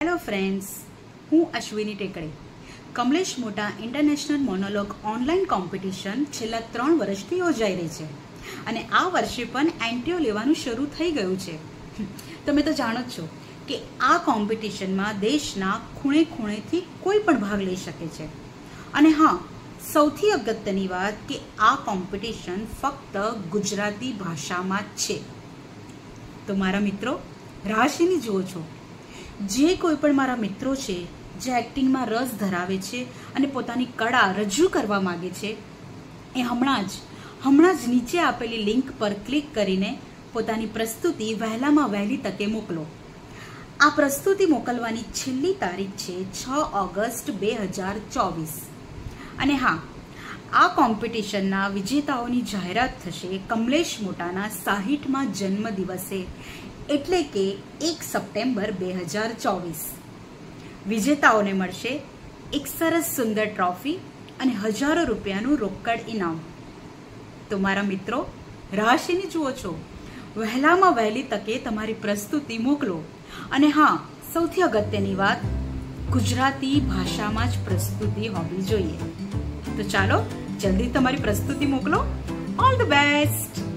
Hello friends, હું અશ્વિની ટેકડે. કમલેશ મોટા international monologue online competition છેલ્લા 3 વર્ષથી યોજાઈ રહી છે અને આ વર્ષે પણ એન્ટ્રીઓ લેવાનું શરૂ થઈ ગયું છે. તમે તો જાણો જ છો કે આ કોમ્પિટિશનમાં દેશના ખૂણે ખૂણેથી કોઈ પણ ભાગ લઈ શકે છે. અને હા, સૌથી અગત્યની વાત કે આ કોમ્પિટિશન ફક્ત ગુજરાતી ભાષામાં જ છે. તો મારા મિત્રો, રાશિની જુઓ છો, જે કોઈ પણ મારા મિત્રો છે જે એક્ટિંગમાં રસ ધરાવે છે અને પોતાની કળા રજૂ કરવા માગે છે, એ હમણાં જ નીચે આપેલી લિંક પર ક્લિક કરીને પોતાની પ્રસ્તુતિ વહેલામાં વહેલી તકે મોકલો. આ પ્રસ્તુતિ મોકલવાની છેલ્લી તારીખ છે 6 ઓગસ્ટ 2024. અને હા, આ કોમ્પિટિશનના વિજેતાઓની જાહેરાત થશે કમલેશ મોટાના 60મા જન્મદિવસે, એટલે કે 1 સપ્ટેમ્બર 2024. વિજેતાઓને મળશે એક સરસ સુંદર ટ્રોફી અને હજારો રૂપિયાનું રોકડ ઇનામ. તો મારા મિત્રો, રાશિની જુઓ છો, વહેલામાં વહેલી તકે તમારી પ્રસ્તુતિ મોકલો. અને હા, સૌથી અગત્યની વાત, ગુજરાતી ભાષામાં જ પ્રસ્તુતિ હોવી જોઈએ. તો ચાલો, જલ્દી તમારી પ્રસ્તુતિ મોકલો. All the best.